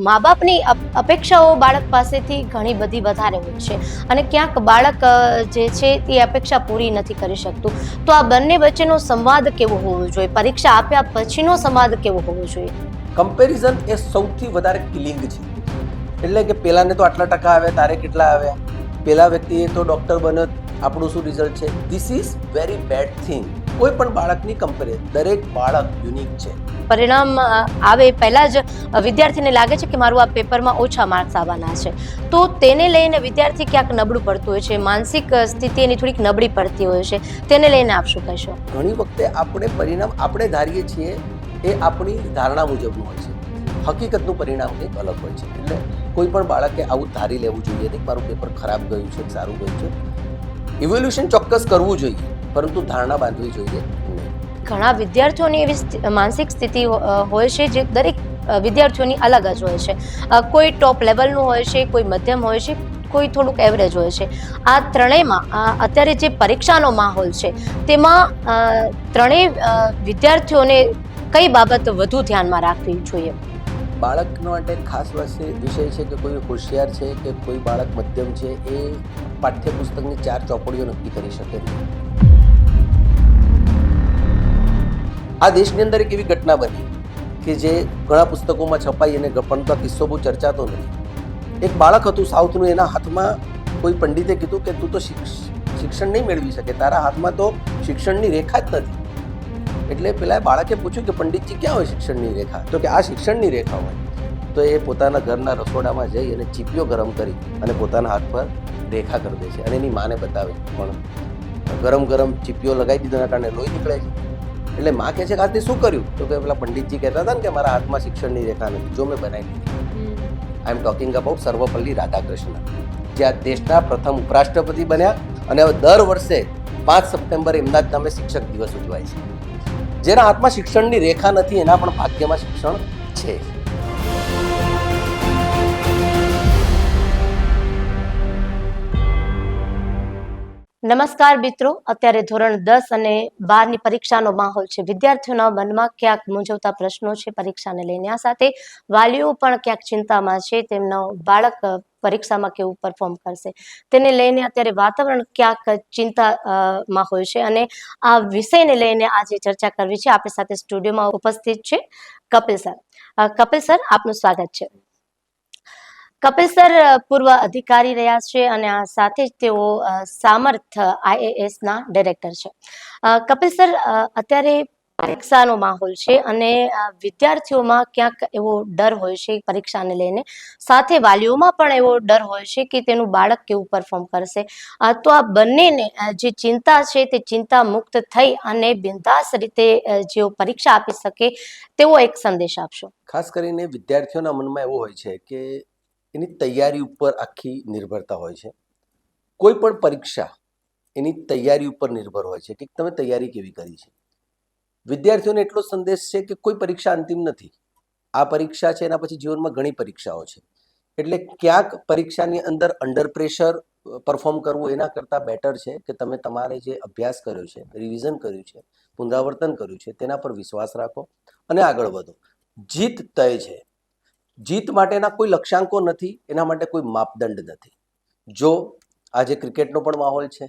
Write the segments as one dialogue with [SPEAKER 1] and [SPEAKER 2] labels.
[SPEAKER 1] મા બાપની અપેક્ષાઓ બાળક પાસેથી ઘણી બધી વધારે હોય છે અને ક્યાંક બાળક જે છે તે અપેક્ષા પૂરી નથી કરી શકતું. તો આ બંને વચ્ચેનો સંવાદ કેવો હોવો જોઈએ? પરીક્ષા આપ્યા પછીનો સંવાદ કેવો હોવો જોઈએ?
[SPEAKER 2] કમ્પેરિઝન એ સૌથી વધારે કિલિંગ છે. એટલે કે પેલાને તો આટલા ટકા આવ્યા, તારે કેટલા આવ્યા, પેલા વ્યક્તિએ તો ડોક્ટર બન્યો, આપણું શું રિઝલ્ટ છે? This is very bad thing. કોઈ પણ બાળકની કમ્પેરિઝન, દરેક બાળક યુનિક છે.
[SPEAKER 1] પરિણામ આવે પહેલા જ વિદ્યાર્થીને લાગે છે કે મારું આ પેપરમાં ઓછા માર્ક્સ આવવાના છે, તો તેને લઈને વિદ્યાર્થી ક્યાંક નબળું પડતું હોય છે, માનસિક સ્થિતિ એની થોડીક નબળી પડતી હોય છે. તેને લઈને આપ શું કહેશો?
[SPEAKER 2] ઘણી વખતે પરિણામ આપણે ધારીએ છીએ એ આપણી ધારણા મુજબનું હોય છે. હકીકતનું પરિણામ કંઈક અલગ હોય છે. એટલે કોઈ પણ બાળકે આવું ધારી લેવું જોઈએ નહીં મારું પેપર ખરાબ ગયું છે, સારું ગયું છે. ઇવોલ્યુશન ચોક્કસ કરવું જોઈએ, પરંતુ ધારણા બાંધવી જોઈએ નહીં.
[SPEAKER 1] ઘણા વિદ્યાર્થીઓની એવી માનસિક સ્થિતિ હોય છે જે દરેક વિદ્યાર્થીઓની અલગ જ હોય છે. કોઈ ટોપ લેવલનું હોય છે, કોઈ મધ્યમ હોય છે, કોઈ થોડુંક એવરેજ હોય છે. આ ત્રણેયમાં અત્યારે જે પરીક્ષાનો માહોલ છે તેમાં ત્રણેય વિદ્યાર્થીઓને કઈ બાબત વધુ ધ્યાનમાં રાખવી જોઈએ?
[SPEAKER 2] બાળકનો માટે ખાસ વિષય છે કે કોઈ હોશિયાર છે કે કોઈ બાળક મધ્યમ છે, એ પાઠ્યપુસ્તકની 4 ચોપડીઓ નક્કી કરી શકે નહીં. આ દેશની અંદર એક એવી ઘટના બની કે જે ઘણા પુસ્તકોમાં છપાઈ અને પણ તો કિસ્સો બહુ ચર્ચાતો નથી. એક બાળક હતું સાઉથનું, એના હાથમાં કોઈ પંડિતે કીધું કે તું તો શિક્ષણ નહીં મેળવી શકે, તારા હાથમાં તો શિક્ષણની રેખા જ નથી. એટલે પેલા બાળકે પૂછ્યું કે પંડિતજી ક્યાં હોય શિક્ષણની રેખા? તો કે આ શિક્ષણની રેખા હોય. તો એ પોતાના ઘરના રસોડામાં જઈ અને ચીપીઓ ગરમ કરી અને પોતાના હાથ પર રેખા કરી દે છે અને એની માને બતાવે, પણ ગરમ ગરમ ચીપીઓ લગાવી દીધાના કારણે લોહી નીકળે છે. એટલે માં કહે છે કે આજથી શું કર્યું? તો કે પેલા પંડિતજી કહેતા હતા ને કે મારા હાથમાં શિક્ષણની રેખા નથી, જો મેં બનાવી દીધી. I am talking about Sarvepalli Radhakrishnan, જે આ દેશના પ્રથમ ઉપરાષ્ટ્રપતિ બન્યા અને હવે દર વર્ષે 5 સપ્ટેમ્બર એમના જ નામે શિક્ષક દિવસ ઉજવાય છે. જેના હાથમાં શિક્ષણની રેખા નથી એના પણ ભાગ્યમાં શિક્ષણ છે.
[SPEAKER 1] નમસ્કાર મિત્રો, અત્યારે ધોરણ 10 અને 12ની પરીક્ષાનો માહોલ છે. વિદ્યાર્થીઓના મનમાં ક્યાંક મૂંઝવતા પ્રશ્નો છે પરીક્ષાને લઈને. આ સાથે વાલીઓ પણ ક્યાંક ચિંતામાં છે, તેમનો બાળક પરીક્ષામાં કેવું પરફોર્મ કરશે તેને લઈને અત્યારે વાતાવરણ ક્યાંક ચિંતામાં હોય છે અને આ વિષયને લઈને આજે ચર્ચા કરવી છે. આપણી સાથે સ્ટુડિયોમાં ઉપસ્થિત છે કપિલ સર. કપિલ સર, આપનું સ્વાગત છે. કપિલ સર પૂર્વ અધિકારી રહ્યા છે અને આ સાથે જ તેઓ સામર્થ IAS ના ડાયરેક્ટર છે. કપિલ સર, અત્યારે પરીક્ષાનો માહોલ છે અને વિદ્યાર્થીઓમાં ક્યાંક એવો ડર હોય છે પરીક્ષાને લઈને, સાથે વાલીઓમાં પણ એવો ડર હોય છે કે તેનું બાળક કેવું પરફોર્મ કરશે. તો આ બંનેને જે ચિંતા છે તે ચિંતા મુક્ત થઈ અને બિંદાસ રીતે જેઓ પરીક્ષા આપી શકે તેવો એક સંદેશ આપશો.
[SPEAKER 2] ખાસ કરીને વિદ્યાર્થીઓના મનમાં એવું હોય છે કે એની તૈયારી ઉપર આખી નિર્ભરતા હોય છે. કોઈ પણ પરીક્ષા એની તૈયારી ઉપર નિર્ભર હોય છે કે તમે તૈયારી કેવી કરી છે. વિદ્યાર્થીઓને એટલો સંદેશ છે કે કોઈ પરીક્ષા અંતિમ નથી. આ પરીક્ષા છે, એના પછી જીવનમાં ઘણી પરીક્ષાઓ છે. એટલે ક્યાંક પરીક્ષાની અંદર અંડર પ્રેશર પરફોર્મ કરવું એના કરતાં બેટર છે કે તમે તમારે જે અભ્યાસ કર્યો છે, રિવિઝન કર્યું છે, પુનરાવર્તન કર્યું છે, તેના પર વિશ્વાસ રાખો અને આગળ વધો. જીત તય છે. જીત માટેના કોઈ લક્ષ્યાંકો નથી, એના માટે કોઈ માપદંડ નથી. જો આજે ક્રિકેટનો પણ માહોલ છે,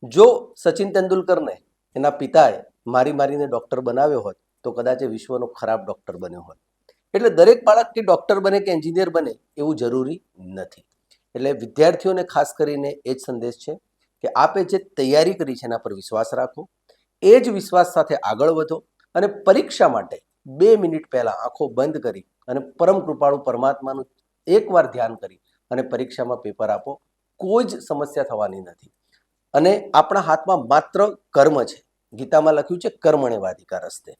[SPEAKER 2] જો સચિન તેંડુલકરને એના પિતાએ મારીને ડૉક્ટર બનાવ્યો હોત તો કદાચ એ વિશ્વનો ખરાબ ડૉક્ટર બન્યો હોત. એટલે દરેક બાળક કે ડૉક્ટર બને કે એન્જિનિયર બને એવું જરૂરી નથી. એટલે વિદ્યાર્થીઓને ખાસ કરીને એ જ સંદેશ છે કે આપે જે તૈયારી કરી છે એના પર વિશ્વાસ રાખો, એ જ વિશ્વાસ સાથે આગળ વધો અને પરીક્ષા માટે 2 મિનિટ પહેલાં આંખો બંધ કરી અને પરમ કૃપાળુ પરમાત્માનું એકવાર ધ્યાન કરી અને પરીક્ષામાં પેપર આપો. કોઈ જ સમસ્યા થવાની નથી. અને આપણા હાથમાં માત્ર કર્મ છે. ગીતામાં લખ્યું છે કર્મણેવાધિકારસ્તે.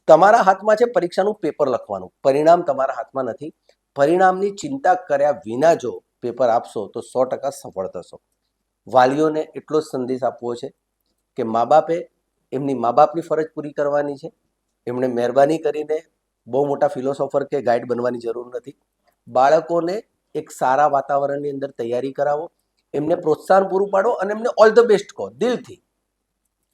[SPEAKER 2] તમારા હાથમાં છે પરીક્ષાનું પેપર લખવાનું, પરિણામ તમારા હાથમાં નથી. પરિણામની ચિંતા કર્યા વિના જો પેપર આપશો તો 100% સફળ થશો. વાલીઓને એટલો જ સંદેશ આપવો છે કે મા બાપે એમની મા બાપની ફરજ પૂરી કરવાની છે. એમણે મહેરબાની કરીને બહુ મોટા ફિલોસોફર કે ગાઈડ બનવાની જરૂર નથી. બાળકોને એક સારા વાતાવરણની અંદર તૈયારી કરાવો, એમને પ્રોત્સાહન પૂરું પાડો અને એમને ઓલ ધ બેસ્ટ કહો દિલથી.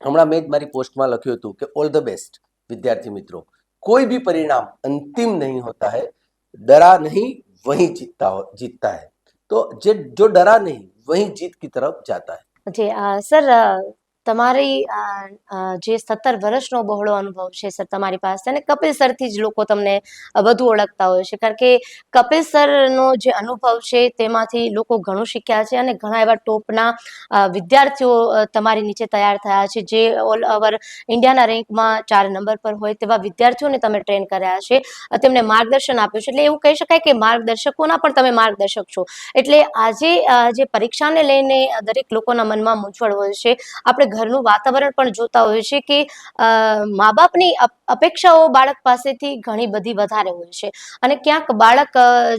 [SPEAKER 2] હમણાં મેં જ મારી પોસ્ટમાં લખ્યું હતું કે ઓલ ધ બેસ્ટ વિદ્યાર્થી મિત્રો. કોઈ भी परिणाम अंतिम नहीं होता है, डरा नहीं वहीं जीतता है। तो जो डरा नहीं वहीं जीत की तरफ जाता है।
[SPEAKER 1] જી સર તમારી જે 17 વર્ષનો બહોળો અનુભવ છે સર તમારી પાસે, અને કપિલ સરથી જ લોકો તમને વધુ ઓળખતા હોય છે, કારણ કે કપિલ સરનો જે અનુભવ છે તેમાંથી લોકો ઘણું શીખ્યા છે અને ઘણા એવા ટોપના વિદ્યાર્થીઓ તમારી નીચે તૈયાર થયા છે, જે ઓલ ઓવર ઇન્ડિયાના રેન્કમાં 4 નંબર પર હોય તેવા વિદ્યાર્થીઓને તમે ટ્રેન કર્યા છે, તેમને માર્ગદર્શન આપ્યું છે. એટલે એવું કહી શકાય કે માર્ગદર્શકોના પણ તમે માર્ગદર્શક છો. એટલે આજે જે પરીક્ષાને લઈને દરેક લોકોના મનમાં મૂંઝવણ હોય છે, આપણે ઘરનું વાતાવરણ પણ જોતા હોઈએ છીએ કે મા બાપની અપેક્ષાઓ બાળક પાસેથી ઘણી બધી વધારે હોય છે, અને ક્યાંક બાળક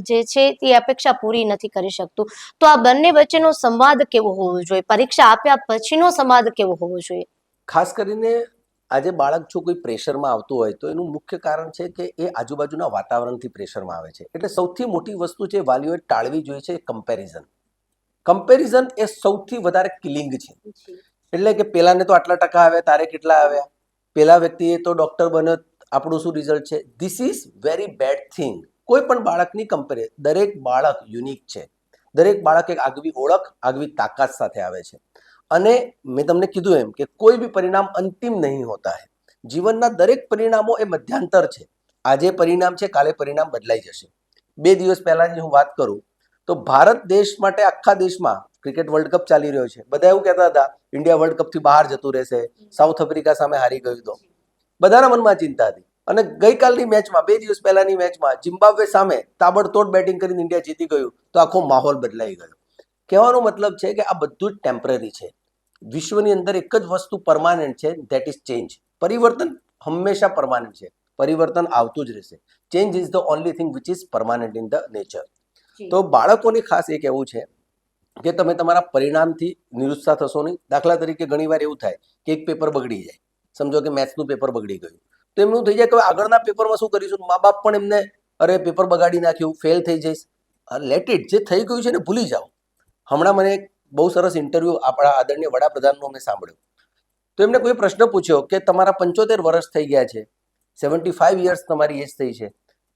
[SPEAKER 1] જે છે તે અપેક્ષા પૂરી નથી કરી શકતું. તો આ બંને વચ્ચેનો સંવાદ કેવો હોવો જોઈએ? પરીક્ષા આપ્યા પછીનો સંવાદ કેવો હોવો જોઈએ?
[SPEAKER 2] ખાસ કરીને આજે બાળક જો કોઈ પ્રેશરમાં આવતું હોય તો એનું મુખ્ય કારણ છે કે એ આજુબાજુના વાતાવરણથી પ્રેશરમાં આવે છે. એટલે સૌથી મોટી વસ્તુ જે વાલીઓએ ટાળવી જોઈએ છે કમ્પેરિઝન એ સૌથી વધારે કિલિંગ છે. એટલે કે પેલાને તો આટલા ટકા આવ્યા, તારે કેટલા આવ્યા, પેલા વ્યક્તિએ તો ડોક્ટર બન્યો, આપણું શું રિઝલ્ટ છે? This is very bad thing. કોઈ પણ બાળકની દરેક બાળક યુનિક છે. દરેક બાળક એક આગવી ઓળખ, આગવી તાકાત સાથે આવે છે. અને મેં તમને કીધું એમ કે કોઈ બી પરિણામ અંતિમ નહીં હોતા હે. જીવનના દરેક પરિણામો એ મધ્યાંતર છે. આજે પરિણામ છે, કાલે પરિણામ બદલાઈ જશે. 2 દિવસ પહેલાની હું વાત કરું તો ભારત દેશ માટે આખા દેશમાં ક્રિકેટ વર્લ્ડ કપ ચાલી રહ્યો છે. બધા એવું કહેતા હતા ઇન્ડિયા વર્લ્ડ કપથી બહાર જતું રહેશે, સાઉથ આફ્રિકા સામે હારી ગયું. તો બધાના મનમાં ચિંતા હતી. અને ગઈકાલની મેચમાં, 2 દિવસ પહેલાની મેચમાં ઝિમ્બાબ્વે સામે તાબડતોડ બેટિંગ કરીને ઇન્ડિયા જીતી ગયું, તો આખો માહોલ બદલાઈ ગયો. કહેવાનો મતલબ છે કે આ બધું જ ટેમ્પરરી છે. વિશ્વની અંદર એક જ વસ્તુ પરમાનન્ટ છે, ધેટ ઇઝ ચેન્જ. પરિવર્તન હંમેશા પરમાનન્ટ છે. પરિવર્તન આવતું જ રહેશે. Change is the only thing which is permanent in the nature. તો બાળકોને ખાસ એ કહેવું છે કે તમે તમારા પરિણામથી નિરુત્સાહ થશો નહીં. દાખલા તરીકે ઘણીવાર એવું થાય કે એક પેપર બગડી જાય, સમજો કે મેથ્સનું પેપર બગડી ગયું, તો એમનું થઈ જાય કે આગળના પેપરમાં શું કરીશું? મા બાપ પણ એમને અરે પેપર બગાડી નાખ્યું, ફેલ થઈ જઈશ. લેટ ઇટ, જે થઈ ગયું છે ને ભૂલી જાઓ. હમણાં મને એક બહુ સરસ ઇન્ટરવ્યૂ આપણા આદરણીય વડાપ્રધાનનો મેં સાંભળ્યો. તો એમને કોઈ પ્રશ્ન પૂછ્યો કે તમારા 75 વર્ષ થઈ ગયા છે, 75 યર્સ તમારી એજ થઈ છે,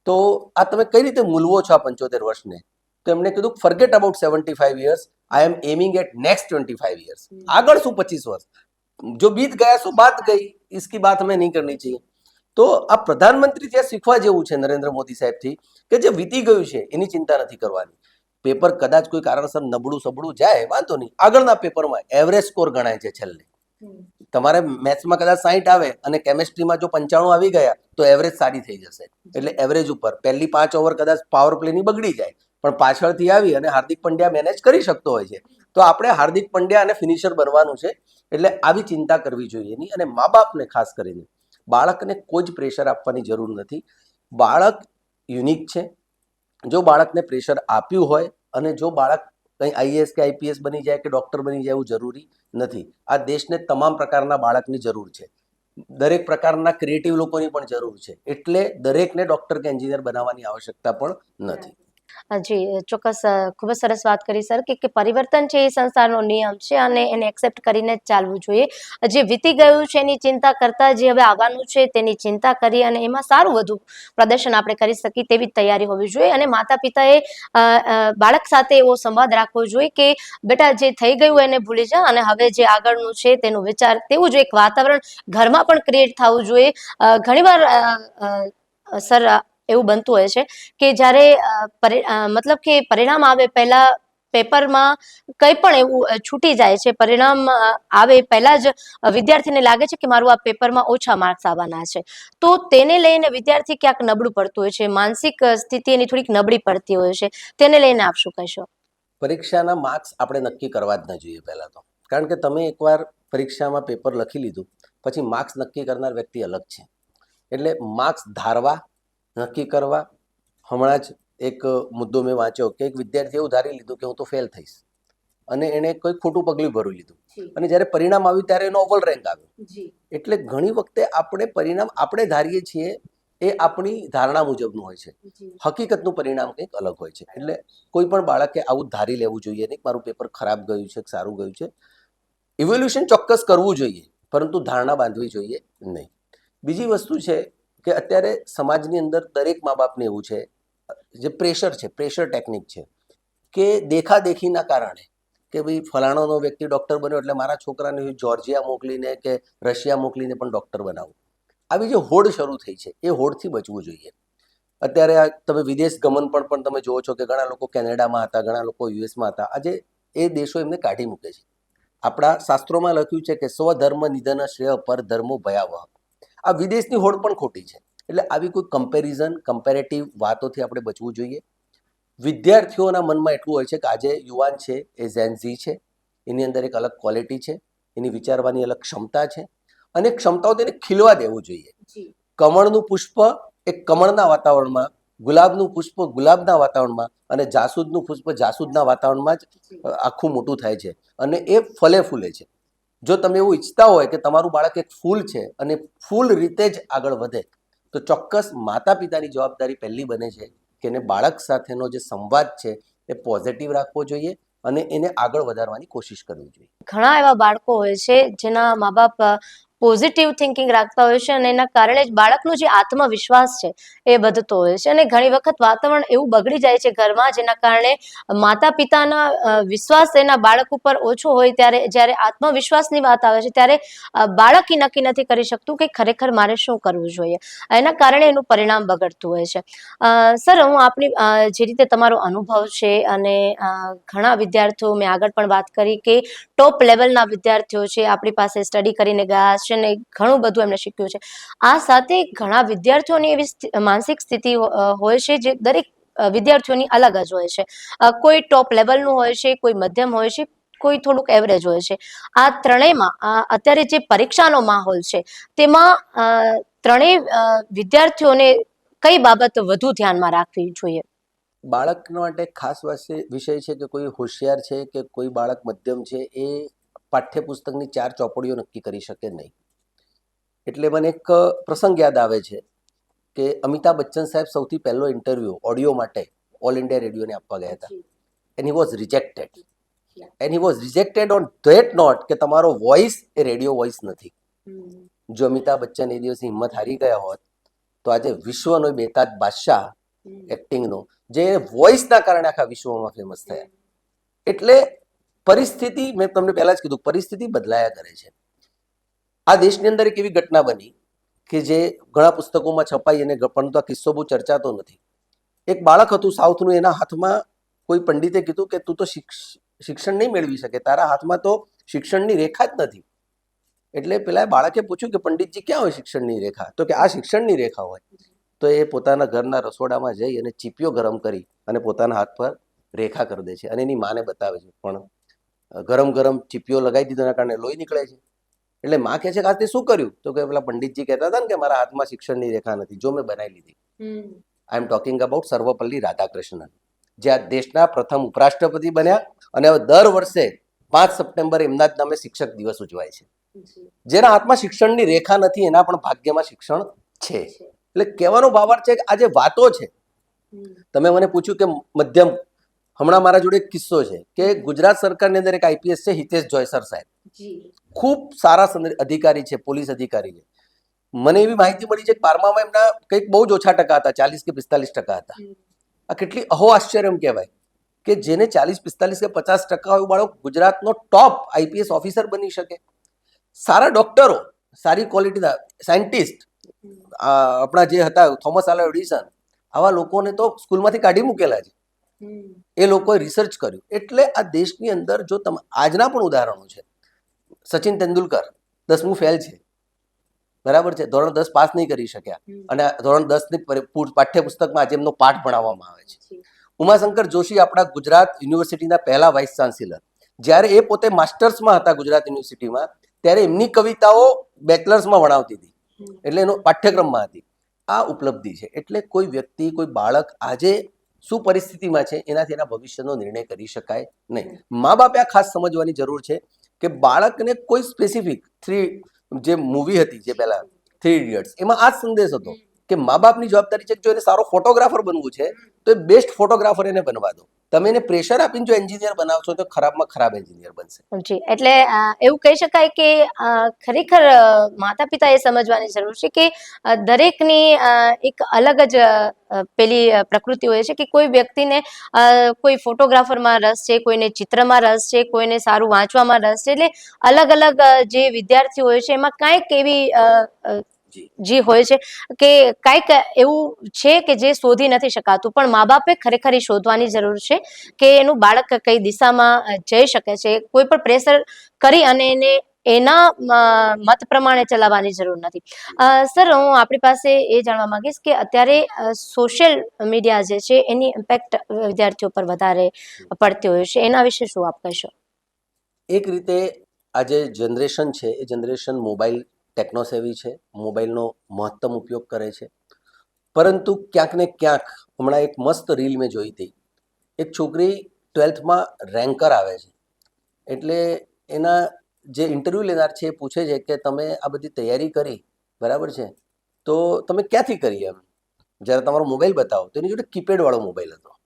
[SPEAKER 2] તો આ તમે કઈ રીતે મૂલવો છો આ 75 વર્ષને? તો એમણે કીધું forget about 75 years, I am aiming at next 25 years. આગળ શું 25 વર્ષ? જો બીત ગયા સો બાત ગઈ, इसकी बात हमें नहीं करनी चाहिए. તો આ પ્રધાનમંત્રી ત્યાં શીખવા જેવું છે નરેન્દ્ર મોદી સાહેબથી, કે જે વીતી ગયું છે એની ચિંતા નથી કરવાની. પેપર કદાચ કોઈ કારણસર નબળું સબળું જાય, વાંધો નહીં, આગળના પેપરમાં એવરેજ સ્કોર ગણાય છે છેલ્લે. તમારે મેથ્સમાં કદાચ 60 આવે અને કેમેસ્ટ્રીમાં જો 95 આવી ગયા તો એવરેજ સારી થઈ જશે. એટલે એવરેજ ઉપર પહેલી 5 ઓવર કદાચ પાવર પ્લેની બગડી જાય, પણ પાછળથી આવી અને હાર્દિક પંડ્યા મેનેજ કરી શકતો હોય છે. તો આપણે હાર્દિક પંડ્યા અને ફિનિશર બનવાનું છે. એટલે આવી ચિંતા કરવી જોઈએ નહીં. અને મા બાપને ખાસ કરીને બાળકને કોઈ જ પ્રેશર આપવાની જરૂર નથી. બાળક યુનિક છે. જો બાળકને પ્રેશર આપ્યું હોય, અને જો બાળક કંઈ આઈએએસ કે આઈપીએસ બની જાય કે ડૉક્ટર બની જાય એવું જરૂરી નથી. આ દેશને તમામ પ્રકારના બાળકની જરૂર છે. દરેક પ્રકારના ક્રિએટિવ લોકોની પણ જરૂર છે. એટલે દરેકને ડૉક્ટર કે એન્જિનિયર બનાવવાની આવશ્યકતા પણ નથી.
[SPEAKER 1] જી ચોક્કસ, ખૂબ જ સરસ વાત કરી સર કે પરિવર્તન છે એ સંસારનો નિયમ છે અને એને એક્સેપ્ટ કરીને જ ચાલવું જોઈએ. જે વીતી ગયું છે એની ચિંતા કરતા જે હવે આવવાનું છે તેની ચિંતા કરી અને એમાં સારું વધુ પ્રદર્શન આપણે કરી શકીએ તેવી જ તૈયારી હોવી જોઈએ. અને માતા પિતાએ બાળક સાથે એવો સંવાદ રાખવો જોઈએ કે બેટા જે થઈ ગયું એને ભૂલી જા અને હવે જે આગળનું છે તેનું વિચાર, તેવું જ એક વાતાવરણ ઘરમાં પણ ક્રિએટ થવું જોઈએ. ઘણીવાર સર એવું બનતું હોય છે કે જ્યારે મતલબ કે પરિણામ આવે પહેલા પેપરમાં કંઈ પણ એવું છૂટી જાય છે, પરિણામ આવે પહેલા જ વિદ્યાર્થીને લાગે છે કે મારું આ પેપરમાં ઓછા માર્ક્સ આવવાના છે, તો તેને લઈને વિદ્યાર્થી ક્યાંક નબળું પડતું હોય છે, માનસિક સ્થિતિ એની થોડીક નબળી પડતી હોય છે. તેને લઈને આપ શું કહેશો?
[SPEAKER 2] પરીક્ષાના માર્ક્સ આપણે નક્કી કરવા જ ન જોઈએ પહેલાં તો. કારણ કે તમે એકવાર પરીક્ષામાં પેપર લખી લીધું પછી માર્ક્સ નક્કી કરનાર વ્યક્તિ અલગ છે. એટલે માર્ક્સ ધારવા, નક્કી કરવા. હમણાં જ એક મુદ્દો મેં વાંચ્યો કે એક વિદ્યાર્થીએ એવું ધારી લીધું કે હું તો ફેલ થઈશ, અને એણે કોઈ ખોટું પગલું ભરી લીધું, અને જ્યારે પરિણામ આવ્યું ત્યારે એનો અવ્વલ રેન્ક આવ્યો. એટલે ઘણી વખતે આપણે પરિણામ આપણે ધારીએ છીએ એ આપણી ધારણા મુજબનું હોય છે, હકીકતનું પરિણામ કંઈક અલગ હોય છે. એટલે કોઈ પણ બાળકે આવું ધારી લેવું જોઈએ નહીં, મારું પેપર ખરાબ ગયું છે કે સારું ગયું છે. ઇવોલ્યુશન ચોક્કસ કરવું જોઈએ, પરંતુ ધારણા બાંધવી જોઈએ નહીં. બીજી વસ્તુ છે કે અત્યારે સમાજની અંદર દરેક મા બાપને એવું છે, જે પ્રેશર છે, પ્રેશર ટેકનિક છે, કે દેખાદેખીના કારણે કે ભાઈ ફલાણાનો વ્યક્તિ ડૉક્ટર બન્યો એટલે મારા છોકરાને હું જોર્જિયા મોકલીને કે રશિયા મોકલીને પણ ડૉક્ટર બનાવું. આવી જે હોડ શરૂ થઈ છે એ હોડથી બચવું જોઈએ. અત્યારે આ તમે વિદેશ ગમન પણ તમે જુઓ છો કે ઘણા લોકો કેનેડામાં હતા, ઘણા લોકો યુએસમાં હતા. આજે એ દેશો એમને કાઢી મૂકે છે. આપણા શાસ્ત્રોમાં લખ્યું છે કે સ્વધર્મ નિધન શ્રેય પર ધર્મો ભયાવહ. આ વિદેશની હોડ પણ ખોટી છે. એટલે આવી કોઈ કમ્પેરિઝન, કમ્પેરેટિવ વાતોથી આપણે બચવું જોઈએ. વિદ્યાર્થીઓના મનમાં એટલું હોય છે કે આજે યુવાન છે એ ઝેનઝી છે, એની અંદર એક અલગ ક્વોલિટી છે, એની વિચારવાની અલગ ક્ષમતા છે, અને ક્ષમતાઓ તેને ખીલવા દેવું જોઈએ. કમળનું પુષ્પ એક કમળના વાતાવરણમાં, ગુલાબનું પુષ્પ ગુલાબના વાતાવરણમાં, અને જાસૂદનું પુષ્પ જાસૂદના વાતાવરણમાં જ આખું મોટું થાય છે અને એ ફલે ફૂલે છે. જો તમે એવું ઈચ્છતા હોય કે તમારું બાળક એક ફૂલ છે અને ફૂલ રીતે જ આગળ વધે, તો ચોક્કસ માતા પિતાની જવાબદારી પહેલી બને છે કે એને બાળક સાથેનો જે સંવાદ છે એ પોઝિટિવ રાખવો જોઈએ અને એને આગળ વધારવાની કોશિશ કરવી જોઈએ.
[SPEAKER 1] ઘણા એવા બાળકો હોય છે જેના મા બાપ પોઝિટિવ થિંકિંગ રાખતા હોય છે અને એના કારણે જ બાળકનો જે આત્મવિશ્વાસ છે એ વધતો હોય છે, અને ઘણી વખત વાતાવરણ એવું બગડી જાય છે ઘરમાં, જેના કારણે માતા પિતાના વિશ્વાસ એના બાળક ઉપર ઓછો હોય ત્યારે જ્યારે આત્મવિશ્વાસની વાત આવે છે ત્યારે બાળક નક્કી નથી કરી શકતું કે ખરેખર મારે શું કરવું જોઈએ. એના કારણે એનું પરિણામ બગડતું હોય છે. સર, હું આપની જે રીતે તમારો અનુભવ છે અને ઘણા વિદ્યાર્થીઓ, મેં આગળ પણ વાત કરી કે ટોપ લેવલના વિદ્યાર્થીઓ છે, આપણી પાસે સ્ટડી કરીને ગયા છે ને ઘણું બધું એમને શીખ્યું છે. આ સાથે ઘણા વિદ્યાર્થીઓની એવી માનસિક સ્થિતિ હોય છે જે દરેક વિદ્યાર્થીઓની અલગ જ હોય છે. કોઈ ટોપ લેવલનું હોય છે, કોઈ મધ્યમ હોય છે, કોઈ થોડુંક એવરેજ હોય છે. આ ત્રણેયમાં અત્યારે જે પરીક્ષાનો માહોલ છે તેમાં ત્રણેય વિદ્યાર્થીઓને કઈ બાબત વધુ ધ્યાનમાં રાખવી જોઈએ?
[SPEAKER 2] બાળક માટે ખાસ વિષય છે કે કોઈ હોશિયાર છે કે કોઈ બાળક મધ્યમ છે, એ પાઠ્યપુસ્તકની 4 ચોપડીઓ નક્કી કરી શકે નહીં. એટલે મને એક પ્રસંગ યાદ આવે છે કે અમિતાભ બચ્ચન સાહેબ સૌથી પહેલો ઇન્ટરવ્યૂ ઓડિયો માટે ઓલ ઇન્ડિયા રેડિયોને આપવા ગયા હતા, and he was rejected. And he was rejected on that note કે તમારો વોઇસ એ રેડિયો વોઇસ નથી. જો અમિતાભ બચ્ચન એ દિવસે હિંમત હારી ગયા હોત તો આજે વિશ્વનો બેતાજ બાદશાહ એક્ટિંગનો, જે વોઇસના કારણે આખા વિશ્વમાં ફેમસ થયા. એટલે પરિસ્થિતિ, મેં તમને પહેલા જ કીધું, પરિસ્થિતિ બદલાયા કરે છે. આ દેશની અંદર એક એવી ઘટના બની કે જે ઘણા પુસ્તકોમાં છપાઈ, અને પરંતુ આ કિસ્સો બહુ ચર્ચાતો નથી. એક બાળક હતું સાઉથનું, એના હાથમાં કોઈ પંડિતે કીધું કે તું તો શિક્ષણ નહીં મેળવી શકે, તારા હાથમાં તો શિક્ષણની રેખા જ નથી. એટલે પેલા બાળકે પૂછ્યું કે પંડિતજી, ક્યાં હોય શિક્ષણની રેખા? તો કે આ શિક્ષણની રેખા હોય. તો એ પોતાના ઘરના રસોડામાં જઈ અને ચીપિયો ગરમ કરી અને પોતાના હાથ પર રેખા કરી દે છે અને એની માને બતાવે છે. પણ ગરમ ગરમ ચીપિયો લગાવી દીધો, એના કારણે લોહી નીકળે છે. એટલે માં કહે છે કે આ તે શું કર્યું? તો કે પેલા પંડિતજી કહેતા હતા ને કે મારા હાથમાં શિક્ષણની રેખા નથી, જો મેં બનાવી લીધી. I am talking about Sarvepalli Radhakrishnan, જે આ દેશના પ્રથમ ઉપરાષ્ટ્રપતિ બન્યા, અને હવે દર વર્ષે 5 સપ્ટેમ્બરે એમના જ નામે શિક્ષક દિવસ ઉજવાય છે. જેના હાથમાં શિક્ષણની રેખા નથી એના પણ ભાગ્યમાં શિક્ષણ છે. એટલે કહેવાનો ભાવાર્થ છે કે આ જે વાતો છે, તમે મને પૂછ્યું કે મધ્યમ, હમણાં મારા જોડે એક કિસ્સો છે કે ગુજરાત સરકારની અંદર એક આઈપીએસ છે, હિતેશ જોયસર સાહેબ, ખૂબ સારા અધિકારી છે, પોલીસ અધિકારી છે. મને એવી માહિતી મળી છે કે 12મામાં એમના કંઈક બહુ જ ઓછા ટકા હતા, 40 કે 45% હતા. આ કેટલી અહો આશ્ચર્ય એમ કહેવાય કે જેને 40, 45 કે 50% હોય બાળક ગુજરાતનો ટોપ આઈપીએસ ઓફિસર બની શકે. સારા ડોક્ટરો, સારી ક્વોલિટીના સાયન્ટિસ્ટ, આપણા જે હતા થોમસ આલ્વા એડિસન, આવા લોકોને તો સ્કૂલમાંથી કાઢી મૂકેલા છે. એ લોકોએ રિસર્ચ કર્યું. એટલે આ દેશની અંદર જો તમે આજના પણ ઉદાહરણો છે, સચિન તેંડુલકર 10મું ફેલ છે, બરાબર છે, ધોરણ 10 પાસ નહીં કરી શક્યા, અને ધોરણ 10ની પાઠ્યપુસ્તકમાં આજે એમનો પાઠ ભણાવવામાં આવે છે. ઉમાશંકર જોશી, આપણા ગુજરાત યુનિવર્સિટીના પહેલા વાઇસ ચાન્સેલર, જ્યારે એ પોતે માસ્ટર્સમાં હતા ગુજરાત યુનિવર્સિટીમાં, ત્યારે એમની કવિતાઓ બેચલર્સમાં ભણાવતી હતી, એટલે એનો પાઠ્યક્રમમાં હતી. આ ઉપલબ્ધિ છે. એટલે કોઈ વ્યક્તિ, કોઈ બાળક આજે શું પરિસ્થિતિમાં છે એનાથી એના ભવિષ્યનો નિર્ણય કરી શકાય નહીં. મા બાપે આ ખાસ સમજવાની જરૂર છે કે બાળકને કોઈ સ્પેસિફિક જે મૂવી હતી જે પહેલા 3 ઇડિયટ્સ, એમાં આ જ સંદેશ હતો કે મા બાપની જવાબદારી છે કે જો એને સારો ફોટોગ્રાફર બનવું છે તો એ બેસ્ટ ફોટોગ્રાફર એને બનવા દો. તમે એને પ્રેશર આપીને જો એન્જિનિયર બનાવશો તો ખરાબમાં ખરાબ એન્જિનિયર બનશે.
[SPEAKER 1] જી એટલે એવું કહી શકાય કે ખરેખર માતા પિતા એ સમજવાની જરૂર છે કે દરેકની એક અલગ જ પેલી પ્રકૃતિ હોય છે કે કોઈ વ્યક્તિને કોઈ ફોટોગ્રાફરમાં રસ છે, કોઈને ચિત્રમાં રસ છે, કોઈને સારું વાંચવામાં રસ છે. એટલે અલગ અલગ જે વિદ્યાર્થીઓ હોય છે એમાં કાંઈક એવી
[SPEAKER 2] જી
[SPEAKER 1] જે હોય છે કે કાંઈક એવું છે કે જે શોધી નથી શકાતું, પણ મા બાપે ખરેખર એ શોધવાની જરૂર છે કે એનું બાળક કઈ દિશામાં જઈ શકે છે. કોઈ પણ પ્રેશર કરી અને એને એના મત પ્રમાણે ચલાવવાની જરૂર નથી. સર, હું આપણી પાસે એ જાણવા માંગીશ કે અત્યારે સોશિયલ મીડિયા જે છે એની ઇમ્પેક્ટ વિદ્યાર્થીઓ પર વધારે પડતી હોય છે, એના વિશે શું આપ કહેશો?
[SPEAKER 2] એક રીતે આજે જનરેશન છે એ જનરેશન મોબાઈલ ટેકનોસેવી છે, મોબાઈલનો મહત્તમ ઉપયોગ કરે છે. પરંતુ ક્યાંક ને ક્યાંક હમણાં એક મસ્ત રીલ મેં જોઈ હતી. એક છોકરી 12th રેન્કર આવે છે, એટલે એના જે ઇન્ટરવ્યૂ લેનાર છે એ પૂછે છે કે તમે આ બધી તૈયારી કરી, બરાબર છે, તો તમે ક્યાંથી કરી? એમ જ્યારે તમારો મોબાઈલ બતાવો તો એની જોડે કીપેડવાળો મોબાઈલ હતો.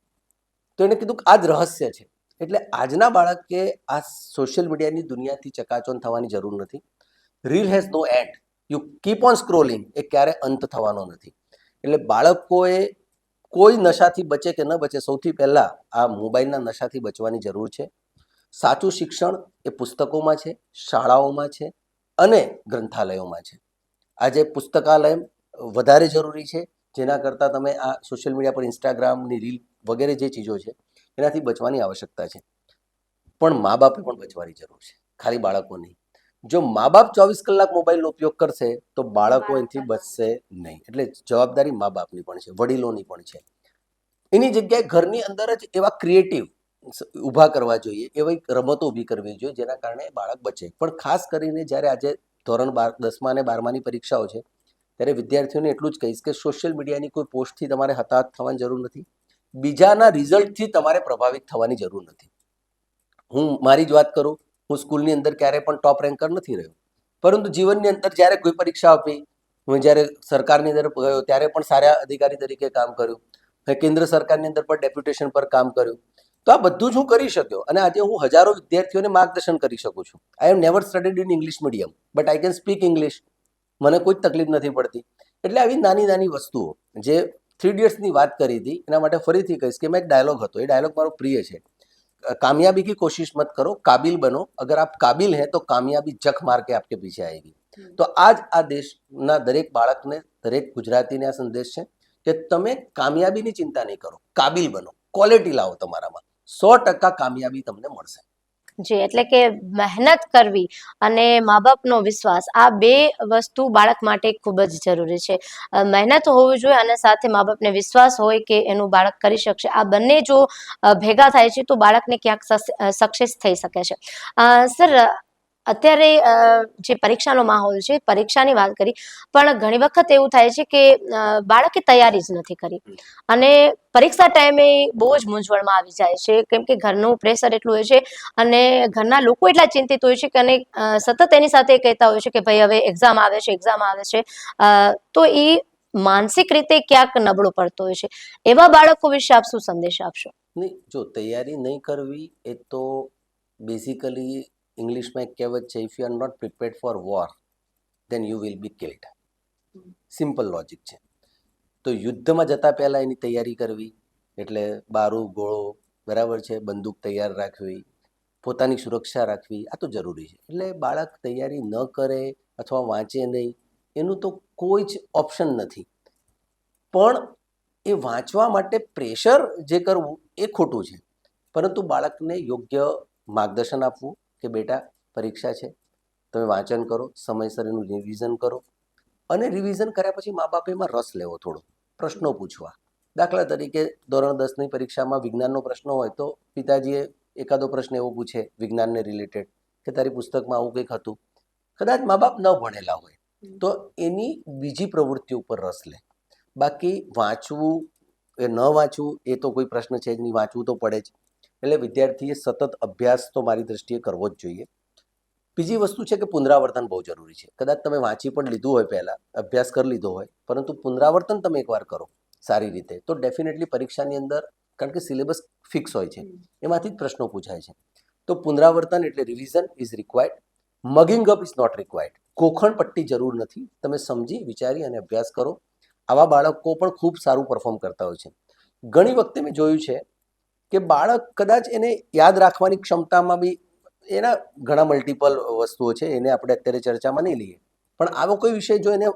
[SPEAKER 2] તો એને કીધું કે આ જ રહસ્ય છે. એટલે આજના બાળકે આ સોશિયલ મીડિયાની દુનિયાથી ચકાચોંધ થવાની જરૂર નથી. Reel has no end, you keep on scrolling, એ ક્યારે અંત થવાનો નથી. એટલે બાળકોએ કોઈ નશાથી બચે કે ન બચે, સૌથી પહેલાં આ મોબાઈલના નશાથી બચવાની જરૂર છે. સાચું શિક્ષણ એ પુસ્તકોમાં છે, શાળાઓમાં છે અને ગ્રંથાલયોમાં છે. આજે પુસ્તકાલય વધારે જરૂરી છે, જેના કરતાં તમે આ સોશિયલ મીડિયા પર ઇન્સ્ટાગ્રામની રીલ વગેરે જે ચીજો છે એનાથી બચવાની આવશ્યકતા છે. પણ મા બાપે પણ બચવાની જરૂર છે, ખાલી બાળકો નહીં. જો મા બાપ 24 કલાક મોબાઈલનો ઉપયોગ કરશે તો બાળકો એનાથી બચશે નહીં. એટલે જવાબદારી મા બાપની પણ છે, વડીલોની પણ છે. એની જગ્યાએ ઘરની અંદર જ એવા ક્રિએટિવ ઊભા કરવા જોઈએ, એવી રમતો ઊભી કરવી જોઈએ જેના કારણે બાળક બચે. પણ ખાસ કરીને જ્યારે આજે ધોરણ 10મા અને 12માની પરીક્ષાઓ છે ત્યારે વિદ્યાર્થીઓને એટલું જ કહીશ કે સોશિયલ મીડિયાની કોઈ પોસ્ટથી તમારે હતાહત થવાની જરૂર નથી. બીજાના રિઝલ્ટથી તમારે પ્રભાવિત થવાની જરૂર નથી. હું મારી જ વાત કરું, હું સ્કૂલની અંદર ક્યારેય પણ ટોપ રેન્કર નથી રહ્યો, પરંતુ જીવનની અંદર જ્યારે કોઈ પરીક્ષા આપી, હું જ્યારે સરકારની અંદર ગયો ત્યારે પણ સારા અધિકારી તરીકે કામ કર્યું, કેન્દ્ર સરકારની અંદર પણ ડેપ્યુટેશન પર કામ કર્યું. તો આ બધું જ હું કરી શક્યો અને આજે હું હજારો વિદ્યાર્થીઓને માર્ગદર્શન કરી શકું છું. I have never studied in English medium, but I can speak English. મને કોઈ જ તકલીફ નથી પડતી. એટલે આવી નાની નાની વસ્તુઓ, જે 3 ઇડિયટ્સની વાત કરી હતી એના માટે ફરીથી કહીશ કે મેં એક ડાયલોગ હતો, એ ડાયલોગ મારો પ્રિય છે. कामयाबी की कोशिश मत करो, काबिल बनो. अगर आप काबिल हैं तो कामयाबी जख मार के आपके पीछे आएगी. તો આ દેશના દરેક બાળકને, દરેક ગુજરાતીને આ સંદેશ છે કે તમે કામયાબીની ચિંતા નહીં કરો, કાબિલ બનો, ક્વોલિટી લાવો તમારામાં, 100% કામયાબી તમને મળશે.
[SPEAKER 1] જી, એટલે કે મહેનત કરવી અને મા બાપનો વિશ્વાસ, આ બે વસ્તુ બાળક માટે ખૂબ જ જરૂરી છે. મહેનત હોવી જોઈએ અને સાથે મા બાપને વિશ્વાસ હોય કે એનું બાળક કરી શકશે. આ બંને જો ભેગા થાય છે તો બાળકને ક્યાંક સક્સેસ થઈ શકે છે. સર, અત્યારે જે પરીક્ષાનો માહોલ છે, પરીક્ષાની વાત કરી, પણ ઘણી વખત એવું થાય છે કે બાળકે તૈયારી જ નથી કરી અને પરીક્ષા ટાઈમે બહુ જ મૂંઝવણમાં આવી જાય છે, કેમ કે ઘરનું પ્રેશર એટલું હોય છે અને ઘરના લોકો એટલા ચિંતિત હોય છે કે અને સતત એની સાથે કહેતા હોય છે કે ભાઈ હવે એક્ઝામ આવે છે, એક્ઝામ આવે છે. તો એ માનસિક રીતે ક્યાંક નબળો પડતો હોય છે. એવા બાળકો વિશે આપ શું સંદેશ આપશો?
[SPEAKER 2] નહીં, જો તૈયારી નહીં કરવી એ તો બેઝિકલી ઇંગ્લિશમાં એક કહેવત છે, if you are not prepared for war then you will be killed. Simple logic છે. તો યુદ્ધમાં જતાં પહેલાં એની તૈયારી કરવી, એટલે બારૂદ, ગોળો, બરાબર છે, બંદૂક તૈયાર રાખવી, પોતાની સુરક્ષા રાખવી, આ તો જરૂરી છે. એટલે બાળક તૈયારી ન કરે અથવા વાંચે નહીં એનું તો કોઈ જ ઓપ્શન નથી. પણ એ વાંચવા માટે પ્રેશર જે કરવું એ ખોટું છે. પરંતુ બાળકને યોગ્ય માર્ગદર્શન આપવું કે બેટા પરીક્ષા છે, તમે વાંચન કરો, સમયસર એનું રિવિઝન કરો અને રિવિઝન કર્યા પછી મા બાપે એમાં રસ લેવો, થોડો પ્રશ્નો પૂછવા. દાખલા તરીકે ધોરણ 10ની પરીક્ષામાં વિજ્ઞાનનો પ્રશ્ન હોય તો પિતાજીએ એકાદો પ્રશ્ન એવો પૂછે વિજ્ઞાનને રિલેટેડ કે તારી પુસ્તકમાં આવું કંઈક હતું. કદાચ મા બાપ ન ભણેલા હોય તો એની બીજી પ્રવૃત્તિ ઉપર રસ લે. બાકી વાંચવું એ ન વાંચવું એ તો કોઈ પ્રશ્ન છે જ નહીં, વાંચવું તો પડે જ. એટલે વિદ્યાર્થીએ સતત અભ્યાસ તો મારી દૃષ્ટિએ કરવો જ જોઈએ. બીજી વસ્તુ છે કે પુનરાવર્તન બહુ જરૂરી છે. કદાચ તમે વાંચી પણ લીધું હોય, પહેલાં અભ્યાસ કરી લીધો હોય, પરંતુ પુનરાવર્તન તમે એકવાર કરો સારી રીતે તો ડેફિનેટલી પરીક્ષાની અંદર, કારણ કે સિલેબસ ફિક્સ હોય છે, એમાંથી જ પ્રશ્નો પૂછાય છે. તો પુનરાવર્તન એટલે revision is required. Mugging up is not required. ગોખણ પટ્ટી જરૂર નથી. તમે સમજી વિચારી અને અભ્યાસ કરો. આવા બાળકો પણ ખૂબ સારું પરફોર્મ કરતા હોય છે. ઘણી વખતે મેં જોયું છે કે બાળક કદાચ એને યાદ રાખવાની ક્ષમતામાં બી એના ઘણા મલ્ટિપલ વસ્તુઓ છે, એને આપણે અત્યારે ચર્ચામાં નહીં લઈએ, પણ આવો કોઈ વિષય જો એને